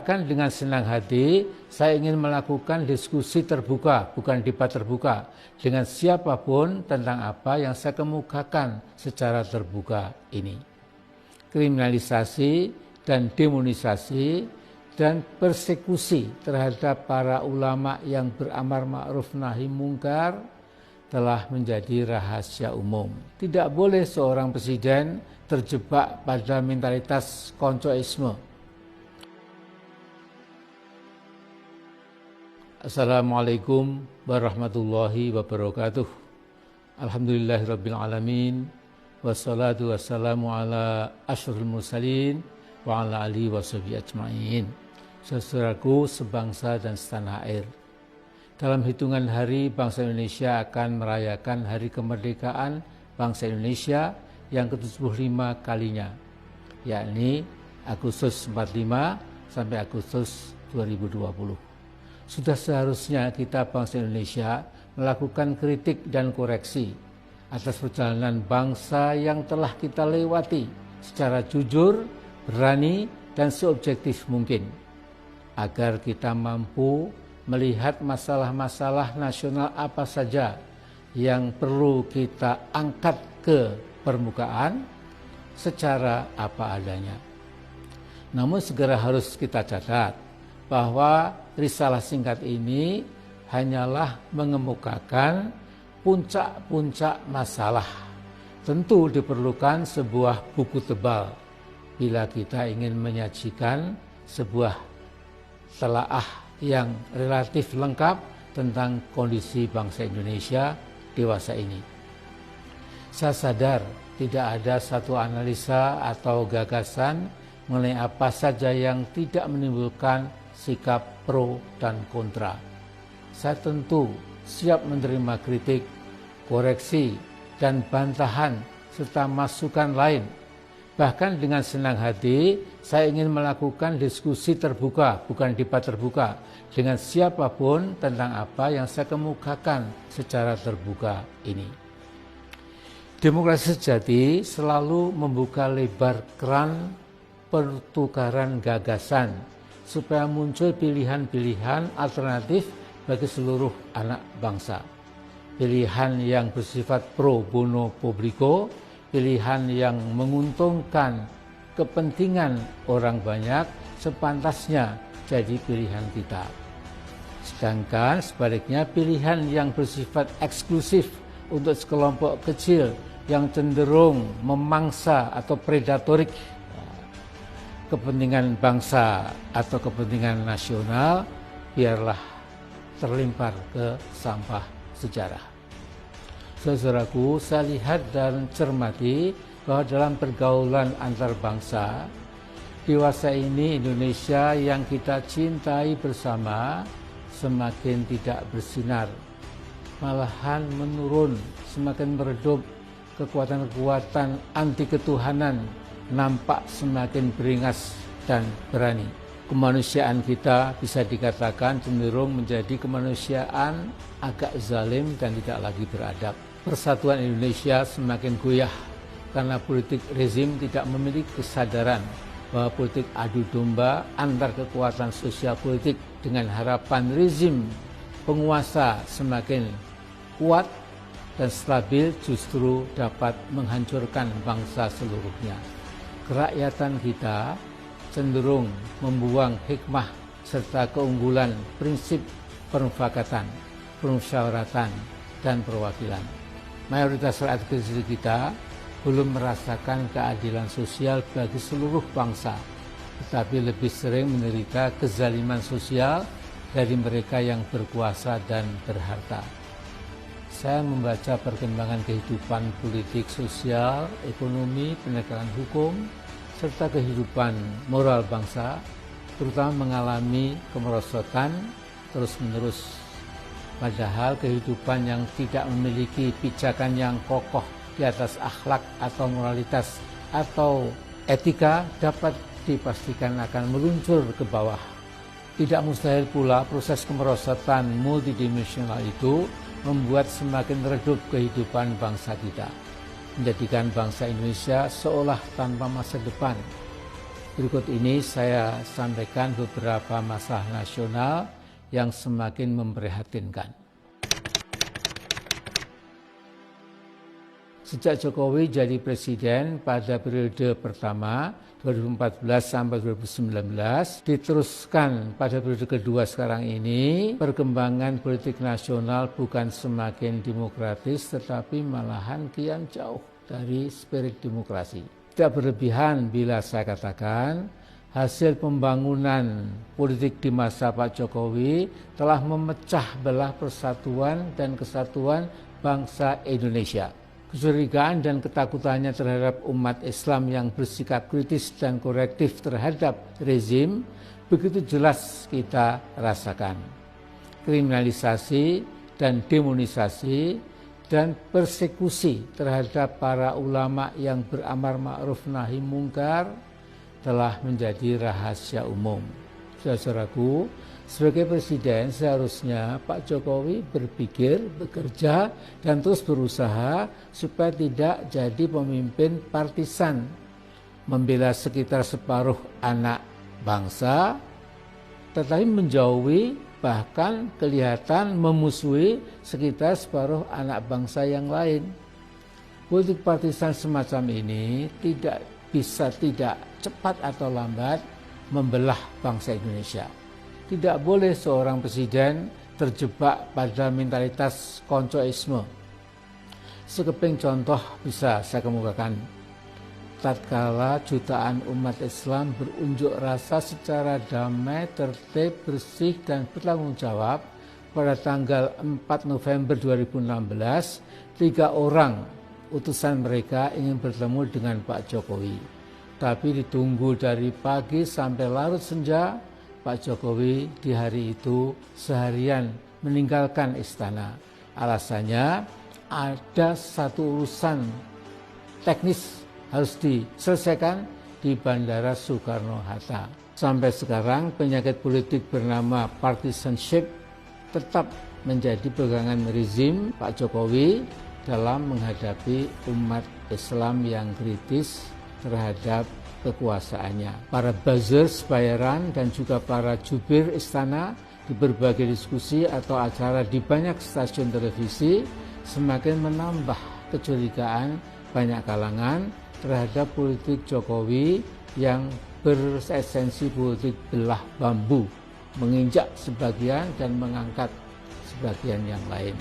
Bahkan dengan senang hati, saya ingin melakukan diskusi terbuka, bukan debat terbuka, dengan siapapun tentang apa yang saya kemukakan secara terbuka ini. Kriminalisasi dan demonisasi dan persekusi terhadap para ulama yang beramar ma'ruf nahi mungkar telah menjadi rahasia umum. Tidak boleh seorang presiden terjebak pada mentalitas koncoisme. Assalamualaikum warahmatullahi wabarakatuh. Alhamdulillahirabbil alamin. Wassalatu wassalamu ala asyrafil mursalin wa ala alihi washabihi ajmain. Saudaraku sebangsa dan setanah air. Dalam hitungan hari, bangsa Indonesia akan merayakan Hari Kemerdekaan Bangsa Indonesia yang ke-75 kalinya, yakni Agustus 45 sampai Agustus 2020. Sudah seharusnya kita bangsa Indonesia melakukan kritik dan koreksi atas perjalanan bangsa yang telah kita lewati secara jujur, berani, dan seobjektif mungkin, agar kita mampu melihat masalah-masalah nasional apa saja yang perlu kita angkat ke permukaan secara apa adanya. Namun segera harus kita catat bahwa risalah singkat ini hanyalah mengemukakan puncak-puncak masalah. Tentu diperlukan sebuah buku tebal bila kita ingin menyajikan sebuah telaah yang relatif lengkap tentang kondisi bangsa Indonesia dewasa ini. Saya sadar tidak ada satu analisa atau gagasan mengenai apa saja yang tidak menimbulkan sikap pro dan kontra. Saya tentu siap menerima kritik, koreksi, dan bantahan serta masukan lain. Bahkan dengan senang hati, saya ingin melakukan diskusi terbuka, bukan debat terbuka, dengan siapapun tentang apa yang saya kemukakan secara terbuka ini. Demokrasi sejati selalu membuka lebar keran pertukaran gagasan supaya muncul pilihan-pilihan alternatif bagi seluruh anak bangsa. Pilihan yang bersifat pro bono publico, pilihan yang menguntungkan kepentingan orang banyak sepantasnya jadi pilihan kita. Sedangkan sebaliknya pilihan yang bersifat eksklusif untuk sekelompok kecil yang cenderung memangsa atau predatorik kepentingan bangsa atau kepentingan nasional, biarlah terlempar ke sampah sejarah. Saudaraku, saya lihat dan cermati bahwa dalam pergaulan antar bangsa, dewasa ini Indonesia yang kita cintai bersama semakin tidak bersinar, malahan menurun, semakin meredup. Kekuatan-kekuatan anti ketuhanan nampak semakin beringas dan berani. Kemanusiaan kita bisa dikatakan cenderung menjadi kemanusiaan agak zalim dan tidak lagi beradab. Persatuan Indonesia semakin goyah karena politik rezim tidak memiliki kesadaran bahwa politik adu domba antar kekuatan sosial politik dengan harapan rezim penguasa semakin kuat dan stabil justru dapat menghancurkan bangsa seluruhnya. Kerakyatan kita cenderung membuang hikmah serta keunggulan prinsip permufakatan, permusyawaratan, dan perwakilan. Mayoritas rakyat kecil kita belum merasakan keadilan sosial bagi seluruh bangsa, tetapi lebih sering menderita kezaliman sosial dari mereka yang berkuasa dan berharta. Saya membaca perkembangan kehidupan politik, sosial, ekonomi, penegakan hukum, serta kehidupan moral bangsa, terutama mengalami kemerosotan terus-menerus. Padahal kehidupan yang tidak memiliki pijakan yang kokoh di atas akhlak atau moralitas atau etika dapat dipastikan akan meluncur ke bawah. Tidak mustahil pula proses kemerosotan multidimensional itu membuat semakin redup kehidupan bangsa kita, menjadikan bangsa Indonesia seolah tanpa masa depan. Berikut ini saya sampaikan beberapa masalah nasional yang semakin memprihatinkan. Sejak Jokowi jadi presiden pada periode pertama 2014 sampai 2019, diteruskan pada periode kedua sekarang ini, perkembangan politik nasional bukan semakin demokratis tetapi malahan kian jauh dari spirit demokrasi. Tidak berlebihan bila saya katakan hasil pembangunan politik di masa Pak Jokowi telah memecah belah persatuan dan kesatuan bangsa Indonesia. Kecurigaan dan ketakutannya terhadap umat Islam yang bersikap kritis dan korektif terhadap rezim begitu jelas kita rasakan. Kriminalisasi dan demonisasi dan persekusi terhadap para ulama yang beramar ma'ruf nahi mungkar telah menjadi rahasia umum. Saudaraku, sebagai presiden seharusnya Pak Jokowi berpikir, bekerja, dan terus berusaha supaya tidak jadi pemimpin partisan, membela sekitar separuh anak bangsa, tetapi menjauhi bahkan kelihatan memusuhi sekitar separuh anak bangsa yang lain. Politik partisan semacam ini tidak bisa tidak cepat atau lambat membelah bangsa Indonesia. Tidak boleh seorang presiden terjebak pada mentalitas koncoisme. Sekeping contoh bisa saya kemukakan. Tatkala jutaan umat Islam berunjuk rasa secara damai, tertib, bersih, dan bertanggung jawab pada tanggal 4 November 2016, 3 orang utusan mereka ingin bertemu dengan Pak Jokowi. Tapi ditunggu dari pagi sampai larut senja, Pak Jokowi di hari itu seharian meninggalkan istana. Alasannya ada satu urusan teknis harus diselesaikan di Bandara Soekarno-Hatta. Sampai sekarang penyakit politik bernama partisanship tetap menjadi pegangan rezim Pak Jokowi dalam menghadapi umat Islam yang kritis terhadap kekuasaannya. Para buzzers bayaran dan juga para jubir istana di berbagai diskusi atau acara di banyak stasiun televisi semakin menambah kecurigaan banyak kalangan terhadap politik Jokowi yang beresensi politik belah bambu, menginjak sebagian dan mengangkat sebagian yang lain.